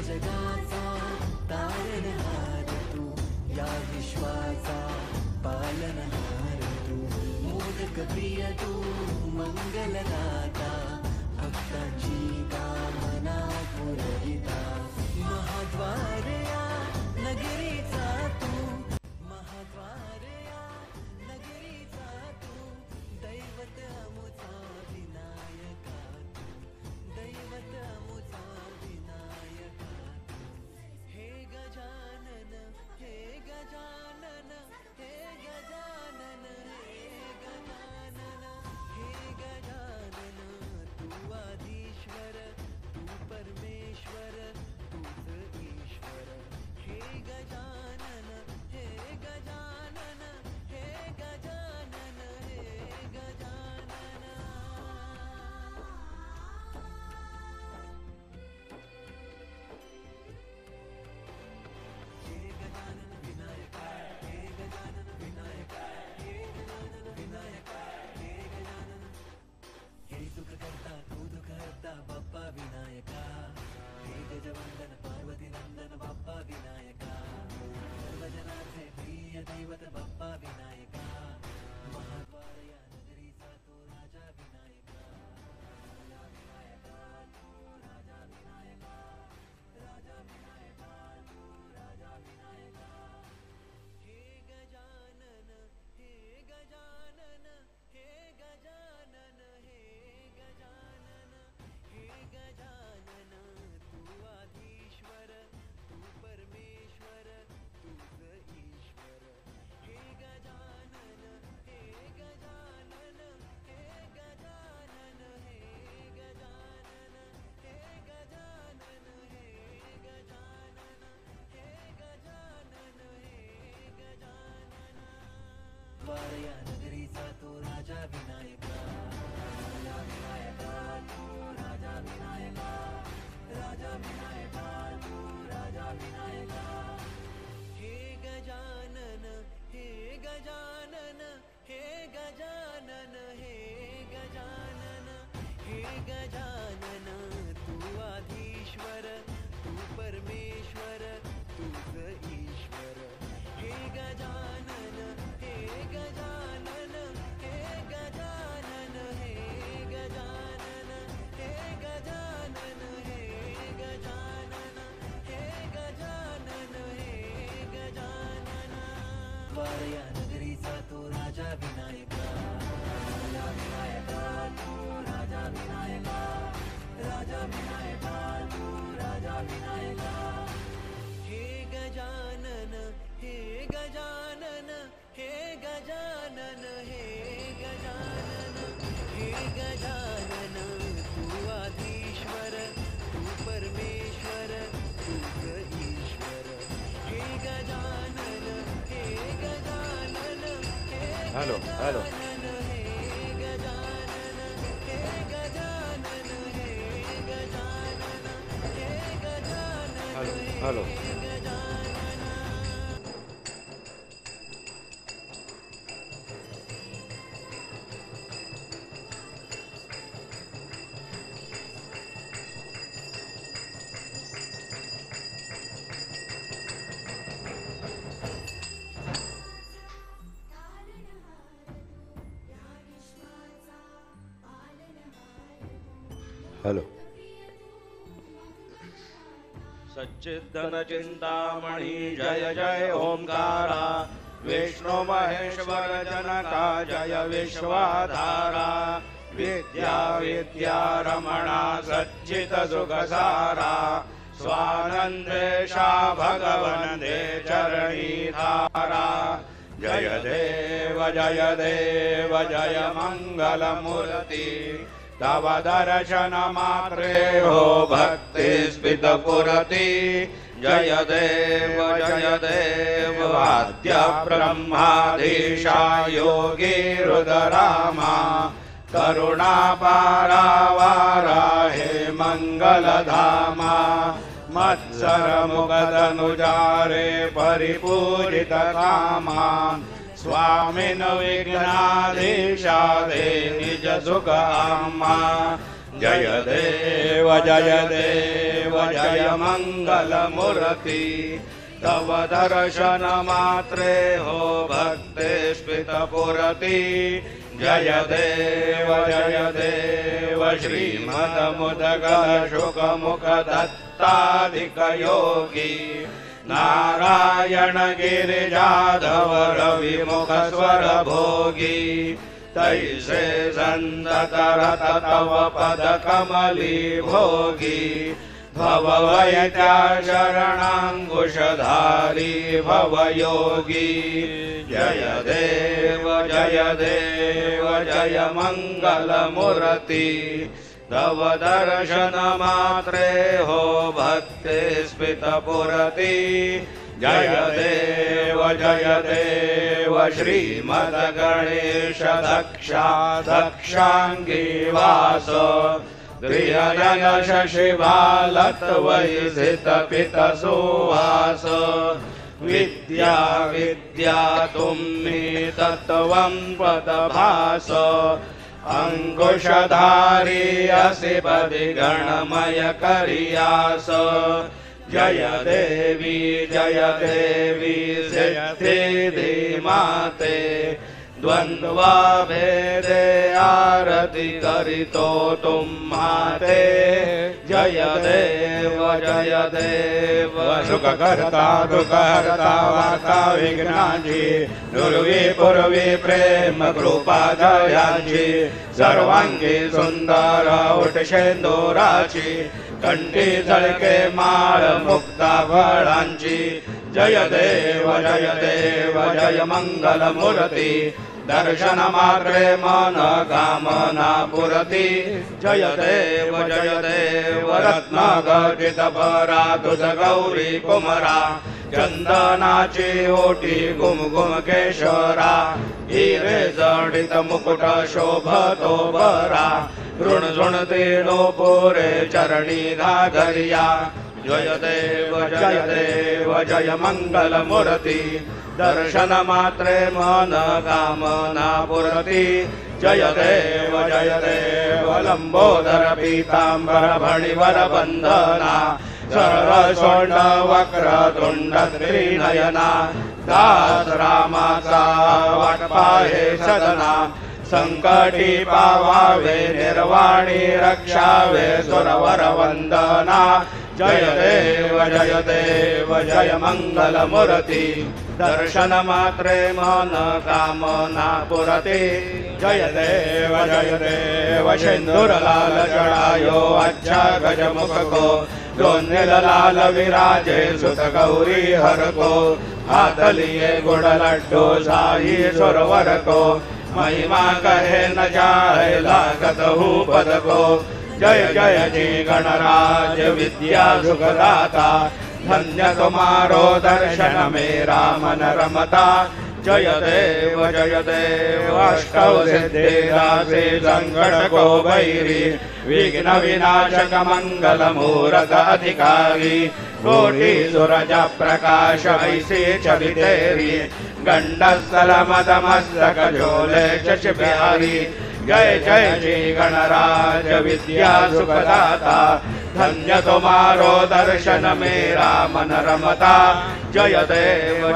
जगाचा तारणहार तू, या विश्वाचा पालनहार तू, मोदक प्रिय तू मंगलदाता, भक्तांची कामना पुरविता, महाद्वार या नगरीचा तू, महाद्वार या नगरीचा तू, दैवत अमुचा विनायका तू, दैवत अमुचा विनायका तू, हे गजानन हे गजानन हे गजानन हे गजानन हे गजानन, तू आधीश्वर तू परमेश्वर तूच ईश्वर, हे गजानन हे गजानन हे गजानन हे गजानन. हे गजानन विनायका, हे गजानन विनायका, हे गजानन विनायका, हे गजानन. हे सुख करता तू दुःख हरता बाप्पा विनायका, हे गजवंदन पार्वती नंदन बाप्पा विनायका, सर्वजनाचे प्रिय दैवत बाप्पा विनायका, महाद्वार या नगरीचा तो राजा विनायका, राजा विनायका तू राजा विनायका, राजा विनायका तू राजा विनायका. हे गजानन हे गजानन हे गजानन हे गजानन हे गजानन, तू आधीश्वर तू परमेश्वर तूच ईश्वर, हे गजानन हे गजानन हे गजानन हे गजानन हे गजानन हे गजानन हे गजानन हे गजानन. द्वार या नगरीचा तो राजा विनायका, राजा विनायका तू राजा विनायका, राजा विनायका तू राजा विनायका. हे गजानन हे गजानन हे गजानन हे गजानन हे गजानन, तू आधीश्वर तू परमेश्वर तूच ईश्वर, हे गजानन हे गजानन हे गजानन हे गजानन हे गजानन हे गजानन हे गजानन हे गजानन. द्वार या नगरीचा तो राजा विनायका, राजा विनायका तू राजा विनायका, राजा विनायका तू राजा विनायका. हे गजानन हे गजानन हे गजानन हे गजानन हे गजानन, तू आधीश्वर तू परमेश्वर तूच ईश्वर, हे गजानन हे गजानन हे हॅलो हॅलो गजानन हे गजानन हे गजानन हे गजानन हे गजानन हॅलो हॅलो. हे गजानन. हॅलो. सच्चिदन चिंतामणि जय जय ओंकारा, विष्णु महेश्वर जनका जय विश्वाधारा, विद्या विद्या रमणा सच्चित सुखसारा, स्वानंदेशा भगवन दे चरणी धारा, जय देव जय मंगल मूर्ति, तव दर्शन मात्रे हो भक्ति स्फीत पुरति, जय देव वाद्य ब्रह्माधीशा योगी रुद्रामा, करुणा पारावारा हे मंगलधामा, मत्सर मुगदनुजारे परिपूजित कामा, स्वामिन विघ्नाधीशा दे निज सुख आमा, जय देव जय मंगलमूर्ति तव दर्शन मात्रे हो भक्ते स्फीतपूर्ति जय देव श्रीमदमुदगल शुकमुख दत्ताधिक योगी नारायण गिरिजाधव रविमुख स्वर भोगी तैसे संतत तव पद कमली भोगी भव वैद्या शरणाङ्कुशधारी भव योगी जय देव जय मंगलमूर्ति तव दर्शन मात्रे हो भक्ते स्फीतपूर्ति जय देव श्रीमद्गणेश दक्षाङ्गी वास प्रियजन शशिबालत्वैसित पित सुवास विद्या तुम्हि तत्त्वं पदभास अंकुशधारी असि पदि गणमय करियास जय देवी सिद्धि माते द्वंद्वा भेदे आरती करितो तुम्हाते जय देव सुख करता दुख हरता वार्ता विघ्नाची दुर्वी पूर्वी प्रेम कृपा जयाची सर्वांगी सुंदर उठशेंदुराची कंठी झळके माळ मुक्ता फळांची जय देव जय मंगलमूर्ति दर्शन मात्रे मन कामना पुरती जय देव रत्न गजित परा तुझ गौरी कुमरा चंदनाची ओटी गुमगुम केशरा हिरे जडित मुकुट शोभतो बरा ऋण तेनो पोरे चरणी घाघरिया जय देव जय मंगलमूर्ति दर्शन मात्रे मन कामना पुरती जय देव लंबोदर पीतांबर फणिवर बंधना सरळ सोंड वक्र तुंड त्रिनयना दास रामाचा वाट पाहे सदना संकटी पावावे निर्वाणी रक्षावे सुरवर वंदना जय देव जय मंगलमूर्ति दर्शन मात्रे मन कामना पुरती जय देव सिंदूर लाल जड़ायो अच्छा गजमुख को दोन्निल लाल विराजे सुत गौरी हर को हाथ लिए गुड़ लड्डू साई सुरवर को महिमा कहे न जाए लागत हूँ पद को जय जी गणराज विद्या सुखदाता धन्य तुम्हारो दर्शन मेरा मन रमता जय देव अष्टौ सिद्धिदासे संकट को भैरी विघ्न विनाशक मंगल मूरत अधिकारी कोटि सूरज प्रकाश ऐसे चलितेरी गंडस्थल मदमस्तक झोले शशि बिहारी जय जी गणराज विद्या सुखदाता धन्य तुम्हारो दर्शन मेरा मन रमता जय देव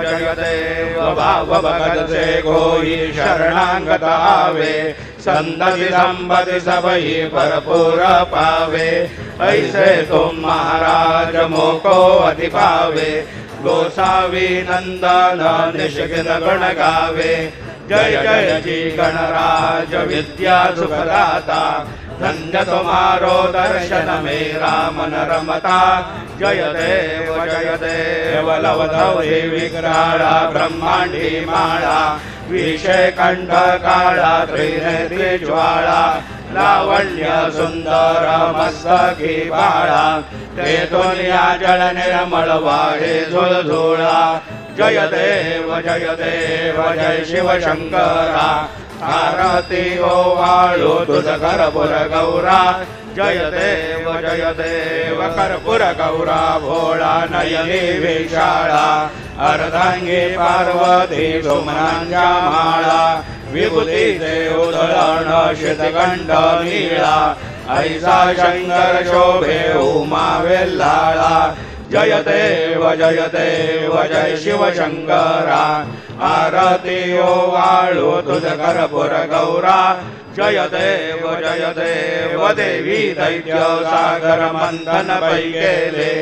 भाव भगत से कोई शरणागत आवे संतति संपत्ति सबही भरपूर पावे ऐसे तुम महाराज मोको अति पावे गोसावी नंदन निष्किन गुण गावे जय जी गणराज विद्या सुखदाता धन्य तुम्हारो दर्शन मेरा मन रमता जय देव लवधवि विग्रहाळा ब्रह्मांडी माळा विषय कंठ काळा त्रिनेत्री ज्वाळा लावण्य सुंदर मस्तकी बाळा ते दुनिया जल निर्मळ वाहे झुळझुळा जय देव जय शिव शंकरा आरती ओवाळू तुझ कर्पूर गौरा जय देव कर्पूर गौरा भोळा नयनी विशाळा अर्धांगी पार्वती सुमनांच्या माळा विभूती देव उधळण शितगंड नीळा ऐसा शंकर शोभे उमा वेल्लाळा जय देव जय शिवशंकरा आरती ओ वाळू तुझ कर्पूर गौरा जय देव देवी दैत्य सागर मंथन पै गेले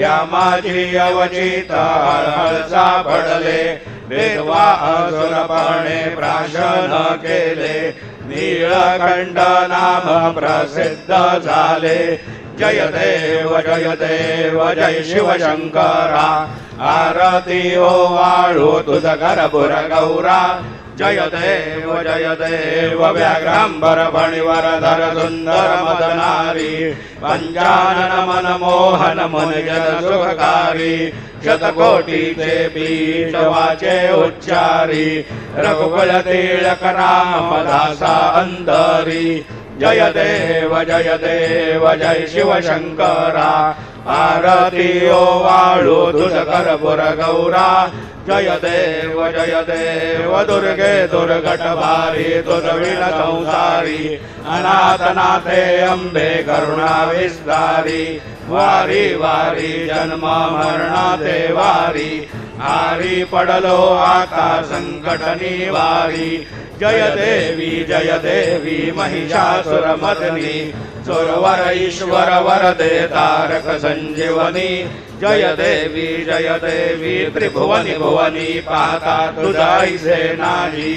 या माझी अवचित हळहळ सापडले वेदवा असुरपणे प्राशन केले नीलकंठ नाम प्रसिद्ध झाले जय देव जय शिवशंकरा आरती ओ वाळू तुझ कर्पूर गौरा जय देव व्याघ्रांबर फणिवरधर सुंदर मदनारी पंचानन मनमोहन मनजन सुखकारी शतकोटीचे बीज वाचे उच्चारी रघुकुल तिलक राम दासा अंतरी जय देव जय शिवशंकरा आरती ओ वाळू तुझ कर्पूर गौरा जय देव दुर्गे दुर्गट भारी दुर्विण संसारी अनाथनाथे अंबे करुणा विस्तारी वारी वारी जन्म मरणाते वारी आरी पडलो आका संकट निवारी जय देवी महिषासुरमर्दिनी सुरवर ईश्वर वरदे तारक संजीवनी जय देवी त्रिभुवनी भुवनी पाहता तुझाईसे नाही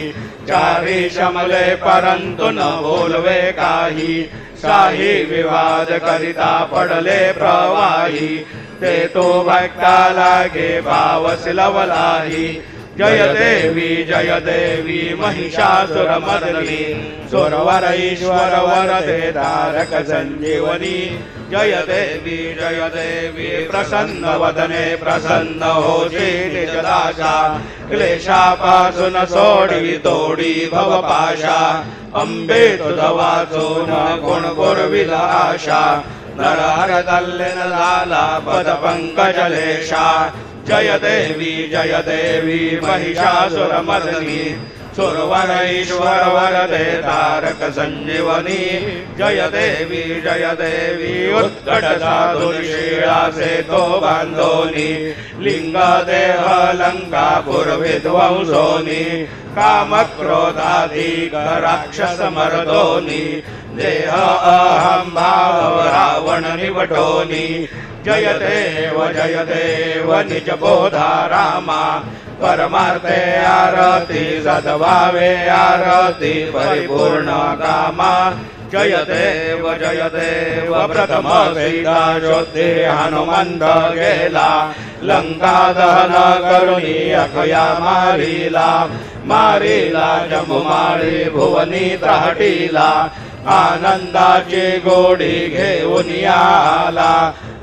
चारी शमले परंतु न बोलवे काही शाही विवाद करिता पडले प्रवाही ते तो भक्ता लागे भाव सिलवलाही जय देवी महिषासुरमर्दिनी सुरवर ईश्वर वरदे तारक संजीवनी जय देवी प्रसन्न वदने प्रसन्न होशी निजदाशा क्लेशापासून सोडी तोडी भवपाशा अंबे तुझ वाचून गुण पुरविला आशा नरहर तल्लीन झाला पद पंकजलेशा जय देवी महिषासुरमर्दिनी सुरवर ईश्वर वरदे तारक संजीवनी जय देवी उत्कट साधुशीळा से तो बांधोनी लिंग देह लंकापुर विध्वंसोनी काम क्रोधाधिक राक्षस मर्दोनी देह अहम भाव रावण निवटोनी जय देव निज बोधा रामा परमार्थे आरती सद्भावे आरती परिपूर्ण कामा जय देव प्रथम सीता शोधे हनुमंत गेला लंका दहन करुणी अखया मारिला जमुमाळी भुवनी त्राटीला आनंदाची गोडी घेऊन आला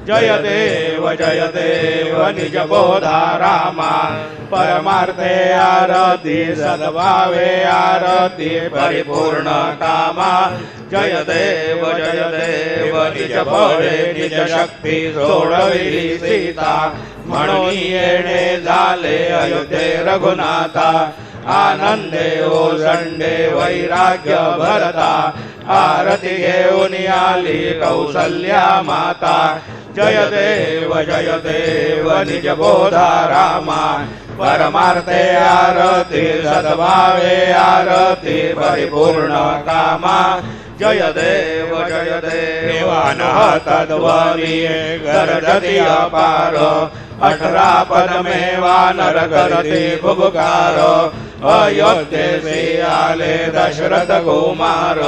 जय देव निज बोधा रामा परमार्थे आरती सद्भावे आरती परिपूर्ण कामा जय देव निज बळे निज शक्ती सोडविली सीता म्हणून येणे झाले अयोध्ये रघुनाथा आनंदे ओसंडे वैराग्य भरता आरती घेऊन आली कौसल्या माता जय देव निज बोधा रामा परमार्थे आरती सद्भावे आरती परिपूर्ण कामा जय देव तद्वनी गर्जति अपार 18 पद में वानर करते फुबकार अयोध्येसे आले दशरथ कुमार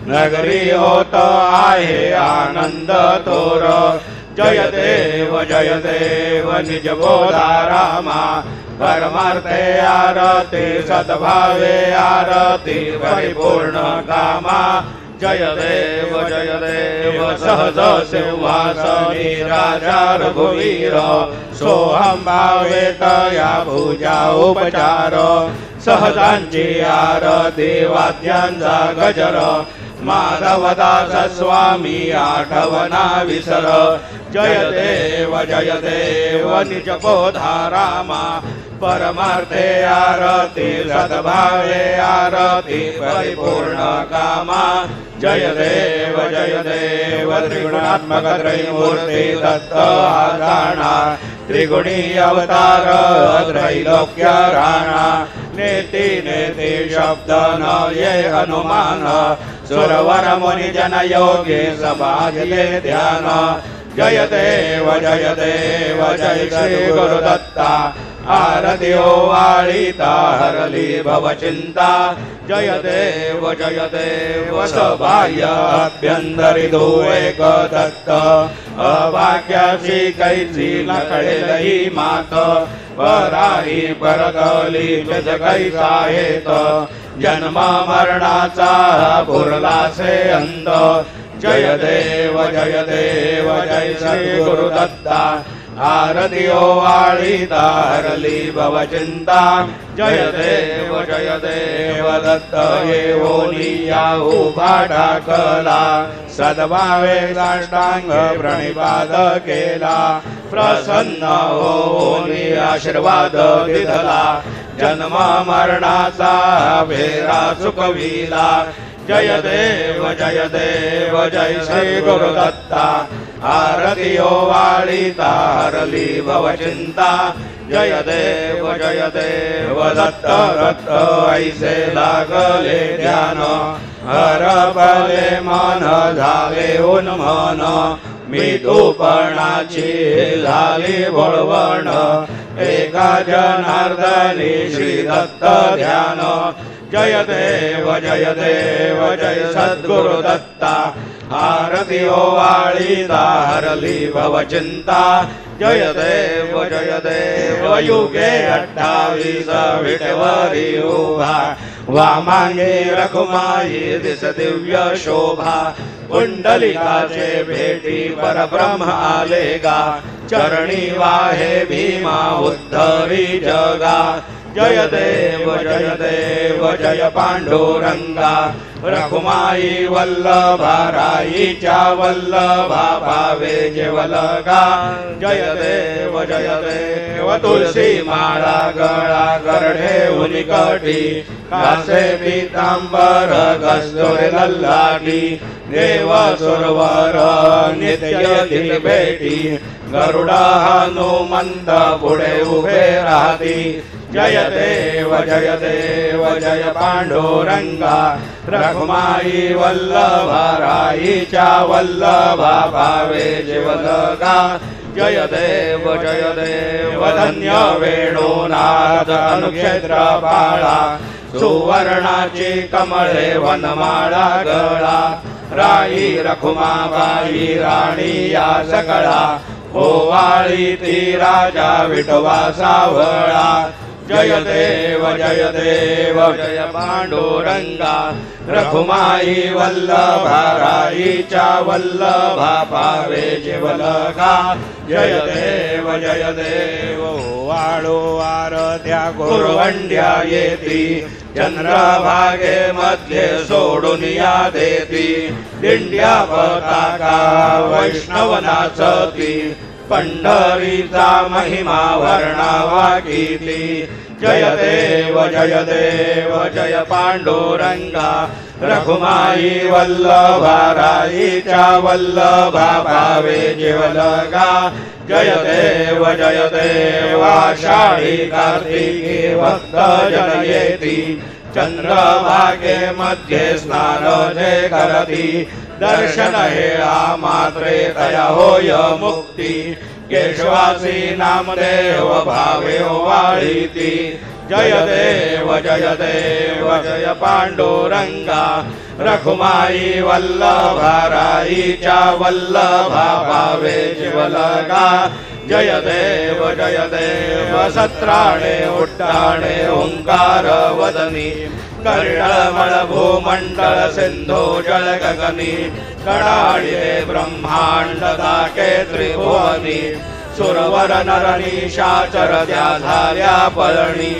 नगरी होत आहे आनंद तोर जय देव निज बोधा रामा परमार्थे आरती सद्भावे आरती परिपूर्ण कामा जय देव सहज सिंहासनी राजा रघुवीर सोहम भावे तया पूजा उपचार सहजांची आरती वाद्यांचा गजर माधवदास स्वामी आठवना विसर जय देव निज बोधा रामा परमार्थे आरती सद्भावे आरती परिपूर्ण कामा जय देव देव जय देव त्रिगुणात्मक त्रयमूर्ती दत्त आजाणा त्रिगुणी अवतार त्रैलोक्य राणा नेति नेति शब्द न ये हनुमान सुरवर मुनि जन योगी समाजले ध्यान जय देव जय श्री गुरुदत्ता आरती ओवाळीता हरली भवचिंता जय देव सबाह्य अभ्यंतरी दो एक दत्त अभाग्याची कैची नकळेलही मात पराही परतली जगैसा हेत जन्म मरणाचा पुरलासे अंत जय देव जय श्री गुरुदत्ता आरती ओवाळीता हरली भवचिंता जय देव दत्त येवोनिया उभा टाकला सद्भावे साष्टांग प्रणिपात केला प्रसन्न होऊनी आशीर्वाद दिधला जन्म मरणाचा फेरा चुकविला जय देव जय श्री गुरुदत्ता आरती ओवाळीता हरली भवचिंता जय देव दत्त ऐसे लागले ध्यान हरपले मन झाले उन्मन मितूपणाची झाली बोळवण एका जनार्दनी श्री दत्त ध्यान जय देव जय सद्गुरु दत्ता आरती ओवाळीता हरली भवचिंता जय देव युगे 28 विटेवरी उभा वामांगे रखुमाई दिस दिव्य शोभा कुंडलिकाचे भेटी परब्रह्म आलेगा चरणी वाहे भीमा उद्धरी जगा जय देव जय पांडुरंगा रखुमाई वल्लभा राईच्या वल्लभा भावे जेवलगा जय देव तुलसी माळा गळा गरढे उनिकटी कासे पीतांबर गस्तुरे लल्लाटी देव सुरवर नित्य भेटी गरुडा हनुमंत पुढे उभे राहती जय देव जय पांडुरंगा रखुमाई वल्लभा राईच्या वल्लभा भावे जेवलगा जय देव धन्य वेणुनाथ अनुक्षेत्र बाळा सुवर्णाची कमळे वनमाळा गळा राई रखुमाबाई राणी या सकळा ओवाळी ती राजा विठवा सावळा जय देव जय पांडुरंगा रखुमाई वल्लभा राईच्या वल्लभा भावे जेवलगा जय देव वाळू आरत्या गुरुवंड्या येती चंद्रभागे मध्ये सोडून या देती दिंड्या पताका वैष्णव नाचती पंढरीचा महिमा वर्णावा कीती जय देव जय पांडुरंगा रखुमाई वल्लभा राईच्या वल्लभा भावे जेवलगा जय देव आषाढी कार्तिकी भक्त जन येती चंद्रभागे मध्ये स्नान जे करती दर्शन हेळा मात्रे तया होय मुक्ती केशवासी नामदेव भावे ओवाळीती जय देव जय पांडुरंगा रखुमाई वल्लभा राईच्या वल्लभा भावे जेवलगा जय देव सत्राणे उट्टाणे ओंकार वदनी कर्णमळ भूमंडळ सिंधू जल गगनी कडाळी ब्रह्मांड दाके त्रिभुवनी सुरवर नर निशाचर त्या झाल्या पळणी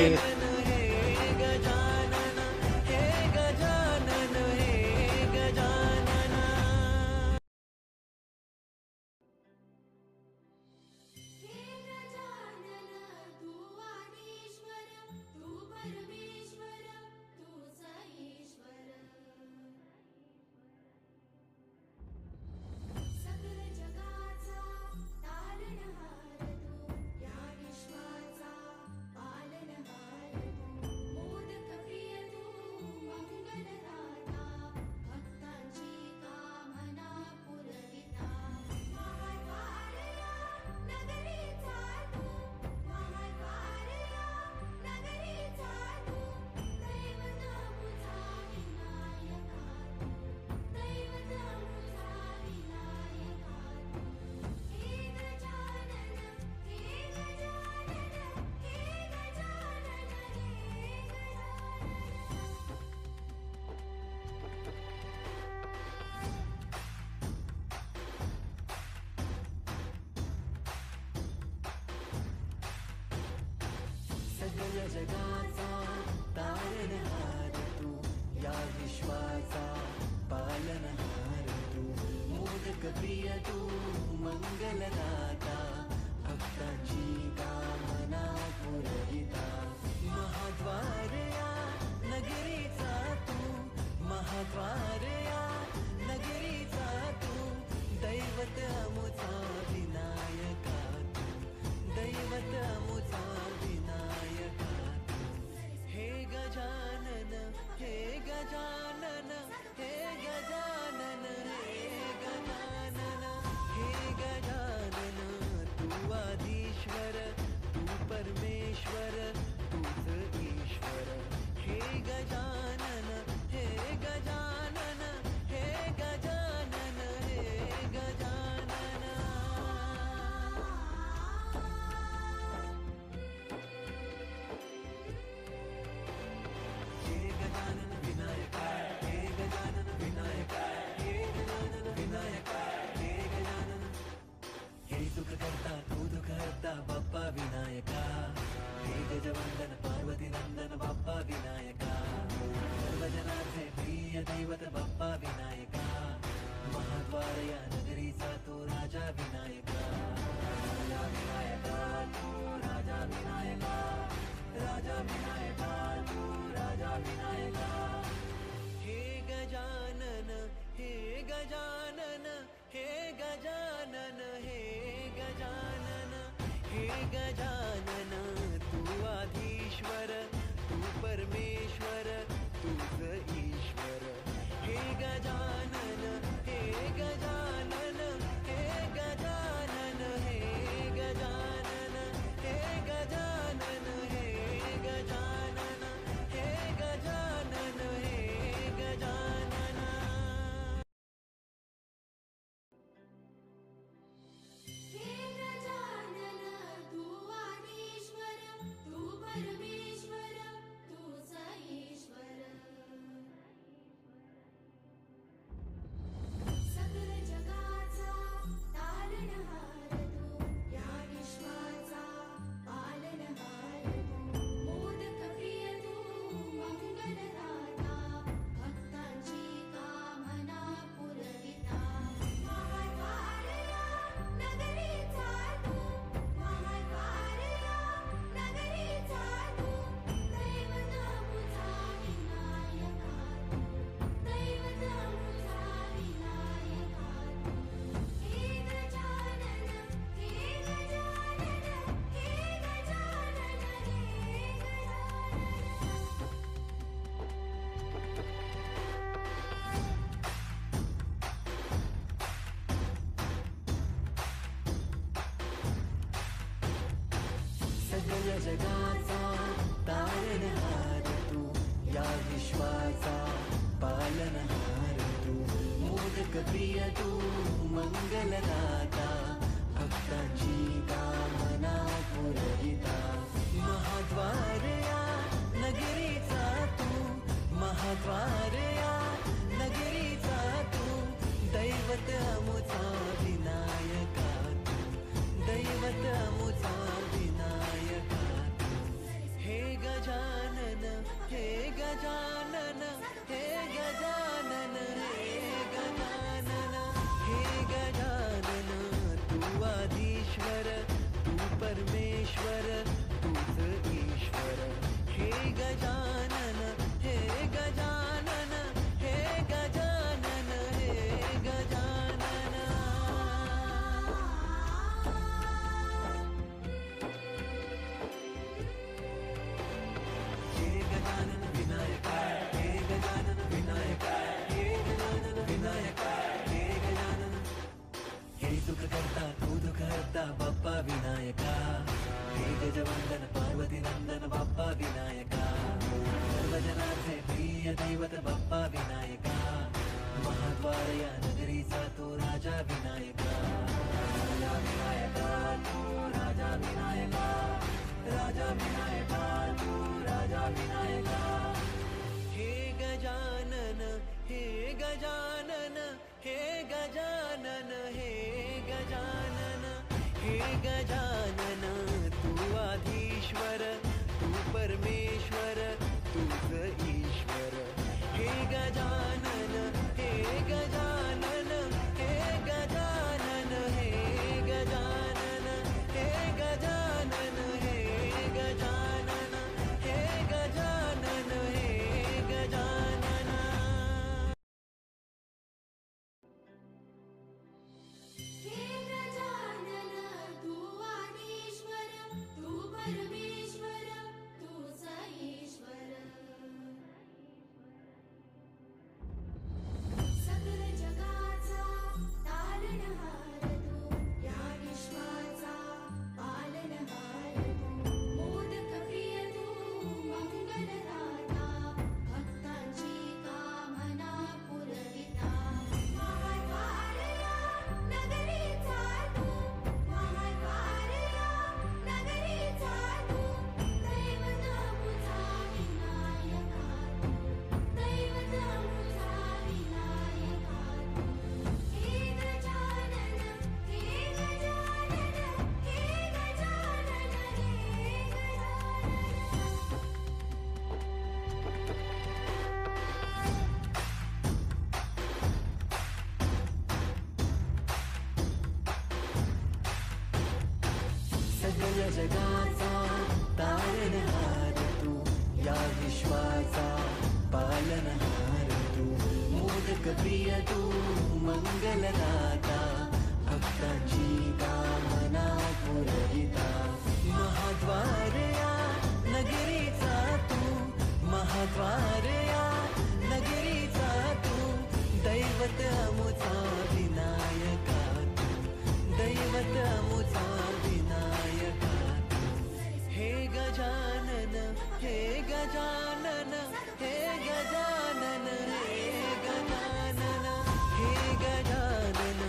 जगाचा तारणहार तू, या विश्वाचा पालनहार तू, मोदक प्रिय तू, मंगलदाता, भक्तांची कामना पुरविता, महाद्वार या नगरीचा तू, महाद्वार या नगरीचा तू, दैवत अमुचा विनायका तू, दैवत अमुचा विनायका तू. हे गजानन, हे गजानन, हे गजानन, हे गजानन, हे गजानन, तू आदिश्वर, तू परमेश्वर, तूच ईश्वर. हे गजानन, हे गजानन, हे गजानन, हे गजानन. हे गजानन विनायका, हे गजानन विनायका, हे गजानन विनायका, हे गजानन. हे सुख करता तू दुःख हरता बाप्पा विनायका, हे गजवंदन पार्वती नंदन बाप्पा विनायका, सर्वजनार्थे प्रिय दैवत बाप्पा विनायका, महाद्वार या नगरीचा तू राजा विनायका, राजा विनायका तू राजा विनायका, राजा विनायका तू राजा विनायका. हे गजानन, हे गजानन, हे गजानन, हे गजानन, हे गजानन, तू आधीश्वर, तू परमेश्वर, तूच ईश्वर. हे गजानन, हे गजानन, हे गजानन, हे गजानन, हे गजानन, हे गजानन, हे गजानन, हे गजानन. हे गजानन तू आदिश्वर, तू परमेश्वर, तूच ईश्वर. सकल जगाचा तारणहार तू, या विश्वाचा पालनहार तू, मोदक प्रिय तू, मंगलदाता, भक्तांची कामना पुरविता, महाद्वार या नगरीचा तू, महाद्वार या नगरीचा तू, दैवत अमुचा विनायका तू, दैवत अमुचा विनायका तू. हे गजानन, हे गजानन, हे गजानन, हे गजानन. सगळ जगाचा तारणहार तू, या विश्वाचा पालनहार तू, मोदक प्रिय तू, मंगलदाता, भक्तांची कामना पुरविता, महाद्वार या नगरीचा तू, महाद्वार या नगरीचा तू, दैवत अमुचा विनायका तू, दैवत अमुचा विनायका तू. हे गजानन, हे गजानन, हे गजानन, हे गजानन, हे गजानन, तू आदिश्वर, तू परमेश्वर, तूच ईश्वर. हे गजानन, हे गजानन, हे गजानन, हे गजानन. हे गजानन विनायका, हे गजानन विनायका, हे गजानन विनायका, हे गजानन. हे सुख करता तू दुःख हरता बाप्पा विनायका, हे गजवंदन पार्वती नंदन बाप्पा विनायका, सर्वजनार्थे प्रिय दैवत बाप्पा विनायका, महाद्वार या नगरीचा तू राजा विनायका, राजा विनायका तू राजा विनायका, राजा विनायका तू राजा विनायका. हे गजानन, हे गजानन, हे गजानन, हे गजानन, हे गजानन, तू आधीश्वर, तू परमेश्वर. जगाचा तारणहार तू, या विश्वाचा पालनहार तू, मोदक प्रिय तू, मंगलदाता, भक्तांची कामना पुरविता, महाद्वार या नगरीचा तू, महाद्वार या नगरीचा तू, दैवत अमुचा विनायका तू, दैवत अमुचा विनायका तू. हे गजानन, हे गजानन, हे गजानन, हे गजानन, हे गजानन,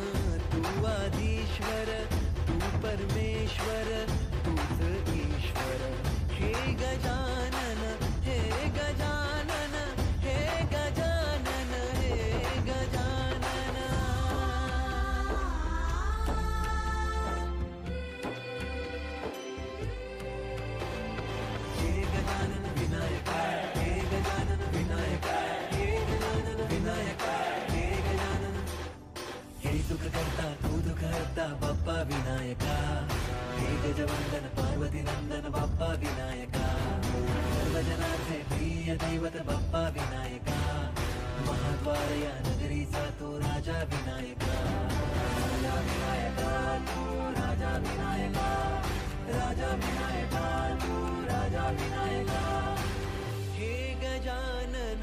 तू आदिश्वर, तू परमेश्वर, तूच ईश्वर. हे गजानन, हे गजानन, हे गजानन, हे गजानन. हे गजानन विनायका, हे गजानन विनायका, हे गजानन विनायका, हे गजानन. हे सुख करता तू दुःख हरता बाप्पा विनायका, हे गजवंदन पार्वती नंदन बाप्पा विनायका, सर्वजनांचे प्रिय दैवत बाप्पा विनायका, महाद्वार या नगरीचा तो राजा विनायका, राजा विनायका तू, राजा विनायका, राजा विनायका तू, राजा विनायका. हे गजानन,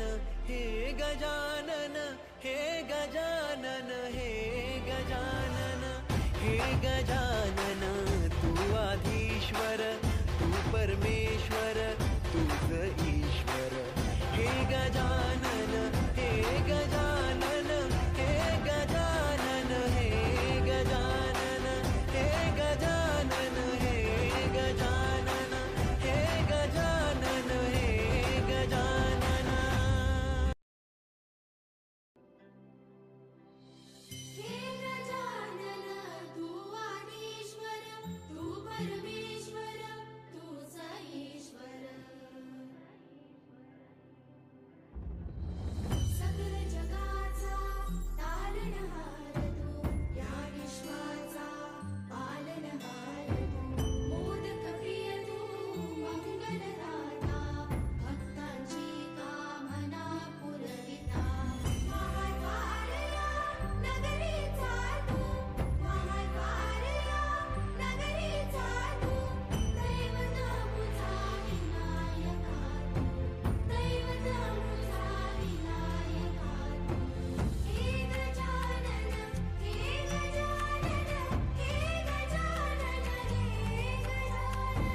हे गजानन, हे गजानन, हे गजानन, हे गजानन, तू आधीश्वर, तू परमेश्वर, तूच ईश्वर. हे गजानन, हे गजानन, हे गजानन, हे गजानन, हे गजानन, हे गजानन, हे गजानन, हे गजानन. हे गजानन, तू आदिश्वर, तू परमेश्वर, तूच ईश्वर. सकल जगाचा तारणहार तू, या विश्वाचा पालनहार तू, मोदक प्रिय तू, मंगलदाता, भक्तांची कामना पुरविता, महाद्वार या नगरीचा तू, महाद्वार या नगरीचा तू, दैवत अमुचा विनायका तू, दैवत अमुचा विनायका तू. हे गजानन, हे गजानन, हे गजानन, हे गजानन.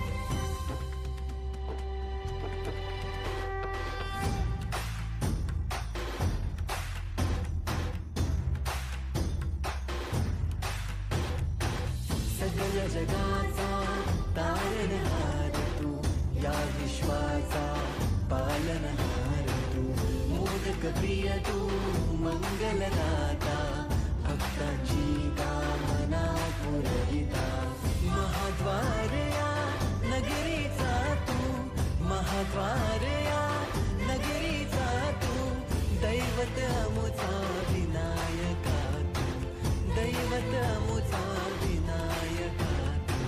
सगळ्या जगाचा तारणहार तू, या विश्वाचा पालनहार तू, मोदक प्रिय तू, मंगलदाता, भक्तांची कामना पुरविता, महाद्वार या नगरीचा तू, महाद्वार या नगरीचा तू, दैवत अमुचा विनायका तू, दैवत अमुचा विनायका तू.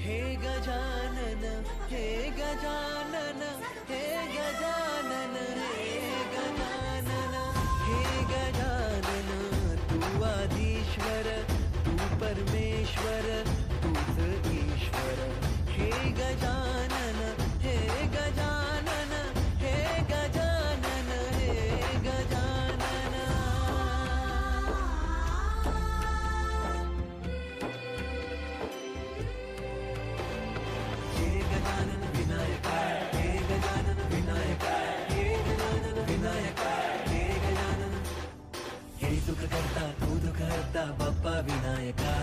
हे गजानन, हे गजानन, हे गजानन, हे गजानन, हे गजानन, तू आदिश्वर, तू परमेश्वर, तूच ईश्वर. हे गजानन, हे गजानन, हे गजानन, हे गजानन. हे गजानन विनायका, हे गजानन विनायका, हे गजानन विनायका, हे गजानन. हे सुख करता तू दुःख हरता बाप्पा विनायका,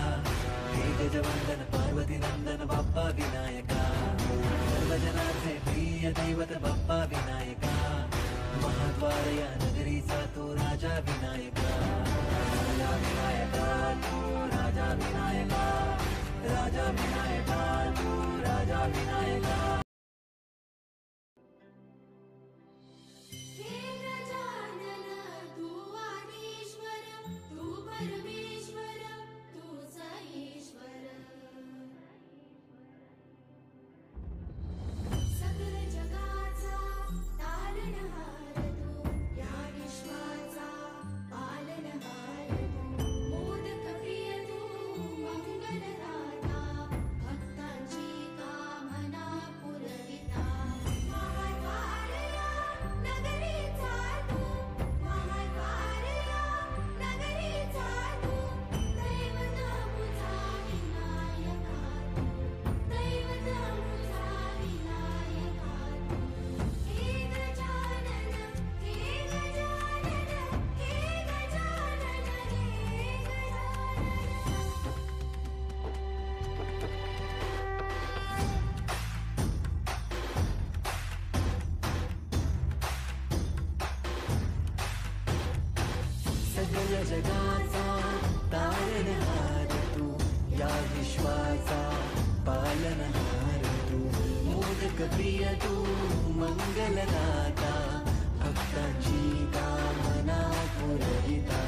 हे गजवंदन पार्वती नंदन बाप्पा विनायका, सर्वजनांचे प्रिय दैवत बाप्पा विनायका, महाद्वार या नगरीचा तो राजा विनायका, राजा विनायका तू, राजा विनायका, राजा विनायका तू, राजा विनायका. हे गजानन, तू आदिश्वर, तू परमेश्वर, तूच ईश्वर. सगळ्या जगाचा तारणहार तू, या विश्वाचा पालनहार तू, मोदक प्रिय तू, मंगलदाता, भक्तांची कामना पुरविता,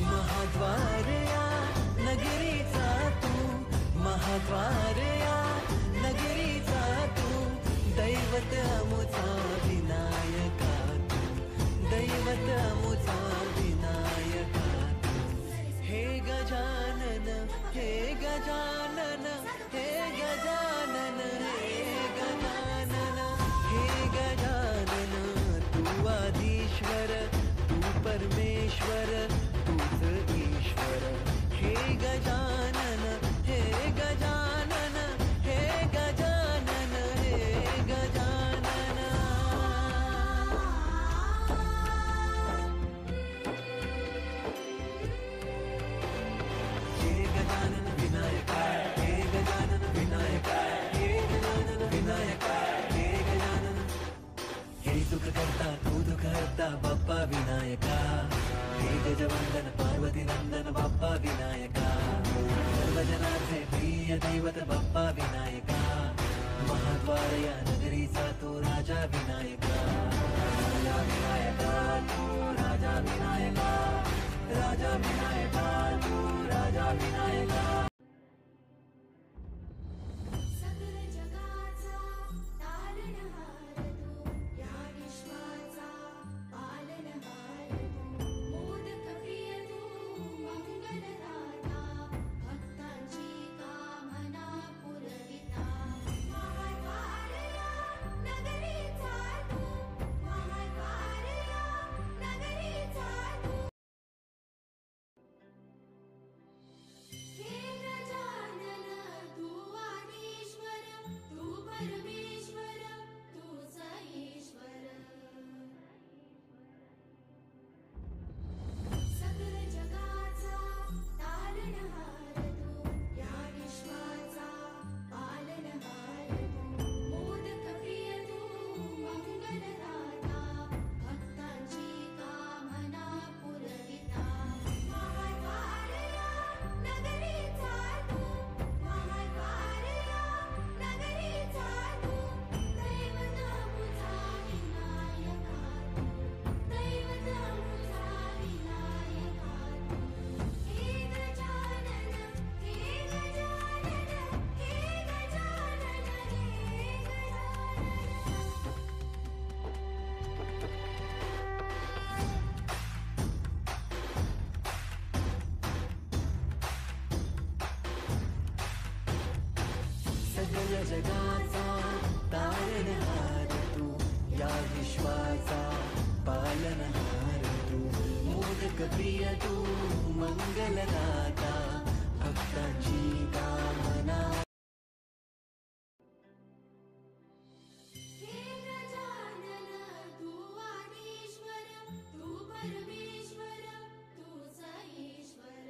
महाद्वार या नगरीचा तू, महाद्वार या नगरीचा तू, दैवत अमुचा विनायका तू, दैवत अमुचा विनायका तू. हे गजानन, हे गजानन, हे गजानन, हे गजानन, हे गजानन, तू आदिश्वर, तू परमेश्वर, तूच ईश्वर. हे गजानन, हे गजानन, हे गजानन, हे गजानन. हे गजानन विनायका, हे गजानन विनायका, हे गजानन विनायका, हे गजानन. हे सुख करता तू दुःख हरता बाप्पा विनायका, हे गजवंदन पार्वती नंदन बाप्पा विनायका, सर्वजनांचे प्रिय दैवत बाप्पा विनायका, महाद्वार या नगरीचा तू राजा विनायका, राजा विनायका तू राजा विनायका, राजा विनायका तू राजा विनायका. सकल जगाचा तारणहार तू, या विश्वाचा पालनहार तू, मोदक प्रिय तू, मंगलदाता, भक्तांची कामना पुरविता, महाद्वार या नगरीचा तू, महाद्वार या नगरीचा तू. हे गजानन तू आदिश्वर, तू परमेश्वर, तूच ईश्वर. सकल जगाचा तारणहार तू, या विश्वाचा पालनहार तू, मोदक प्रिय तू, मंगलदाता, भक्तांची कामना पुरविता, महाद्वार या नगरीचा तू, महाद्वार या नगरीचा तू, दैवत अमुचा विनायका तू, दैवत अमुचा विनायका तू. हे गजानन, हे गजानन, हे गजानन, हे गजानन. सगळ्या जगाचा तारणहार तू, या विश्वाचा पालनहार तू, मोदक प्रिय तू, मंगलदाता, भक्तांची कामना. हे गजानन तू आदिश्वर, तू परमेश्वर, तूच ईश्वर.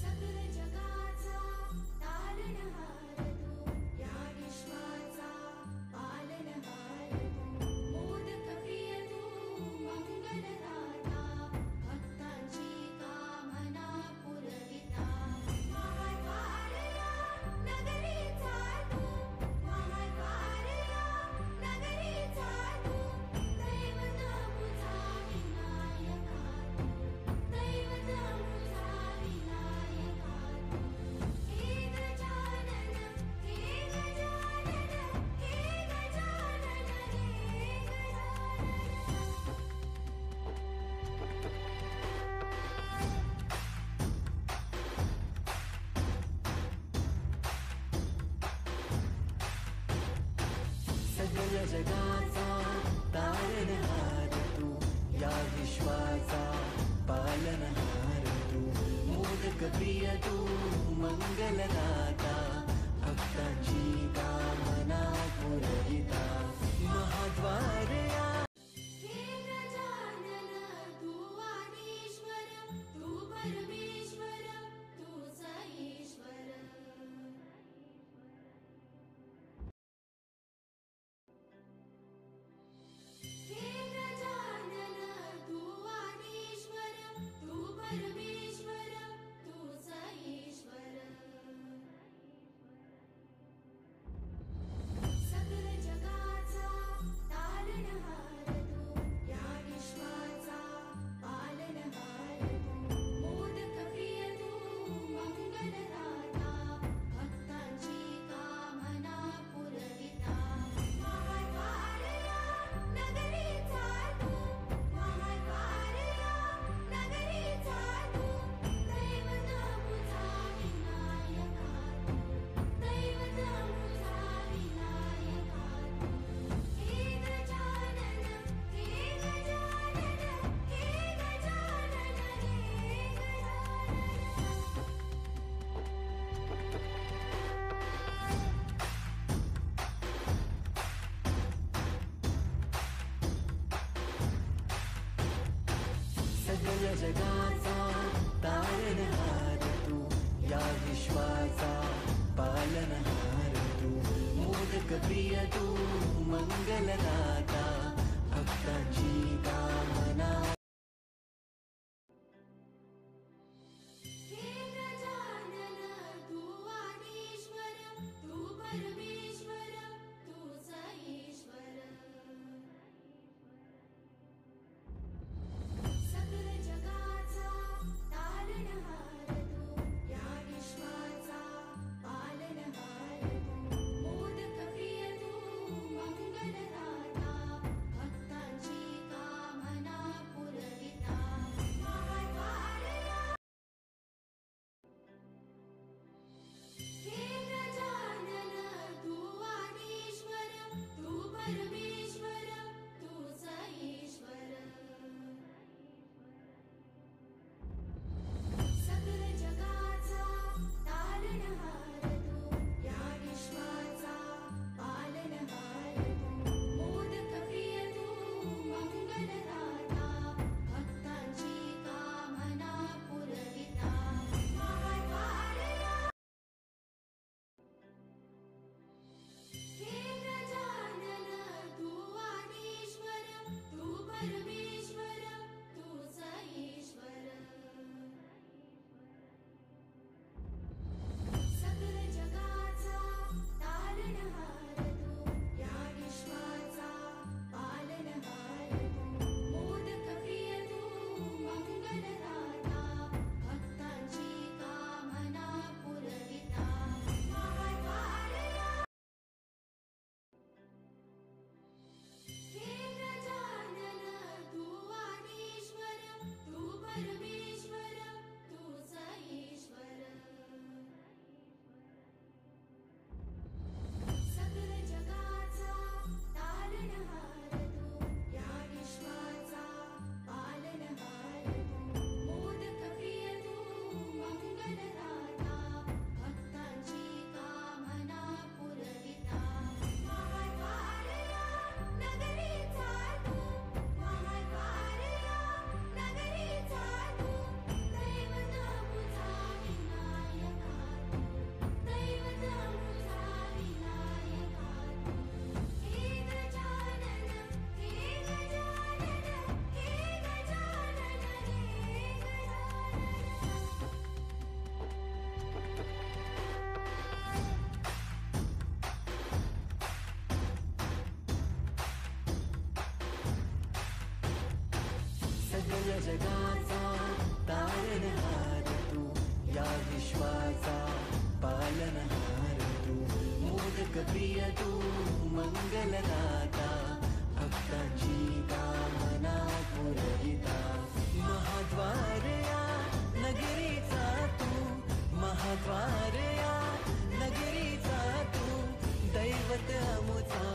सकल जगाचा तारणहार तू, या विश्वाचा पालनहार तू, मोदक प्रिय तू, मंगलदाता, भक्तांची कामना पुरविता, महाद्वार या नगरीचा तू, महाद्वार या नगरीचा तू, दैवत अमुचा विनायका तू, दैवत अमुचा विनायका तू. हे गजानन, हे गजानन, हे गजानन, हे सगळ्या जगाचा तारणहार तू, या विश्वाचा पालनहार तू, मोदक प्रिय तू, मंगलदाता, भक्तांची कामना पुरविता, महाद्वार या. हे गजानन तू आदिश्वर, तू परमेश्वर, तूच ईश्वर. हे गजानन सगळ्या जगाचा तारणहार तू, या विश्वाचा पालनहार तू, मोदक प्रिय तू, मंगलदाता, भक्तांची कामना. हे गजानन तू आदिश्वर, तू परमेश्वर, तूच ईश्वर. सकल जगाचा तारणहार तू, या विश्वाचा पालनहार तू, मोदक प्रिय तू, मंगलदाता, भक्तांची कामना पुरविता. महाद्वारया हे गजानन तू आदिश्वर, तू परमेश्वर, तूच ईश्वर. सकल जगाचा तारणहार तू, या विश्वाचा पालनहार तू, मोदक प्रिय तू, मंगलदाता, भक्तांची कामना पुरविता. महाद्वारया हे गजानन तू आदिश्वर, तू परमेश्वर, तूच ईश्वर. सकल जगाचा तारणहार तू, या विश्वाचा पालनहार तू, मोदक प्रिय तू, मंगलदाता, भक्तांची कामना पुरविता. महाद्वारया हे गजानन तू आदिश्वर, तू परमेश्वर, तूच ईश्वर. सकल जगाचा तारणहार तू, या विश्वाचा पालनहार तू, मोदक प्रिय तू, मंगलदाता, भक्तांची कामना पुरविता. महाद्वारया नगरीचा तू, महाद्वारया नगरीचा तू, दैवत मुझा विनायका तू, दैवत मुझा विनायका तू. हे गजानन, हे गजानन, हे गजानन, हे गजानन. सगळ्या जगाचा तारणहार तू, या विश्वाचा पालनहार तू, मोदक प्रिय तू, मंगलदाता, भक्तांची कामना पुरविता. महाद्वारया नगरीचा तू, महाद्वारया नगरीचा तू, दैवत अमुचा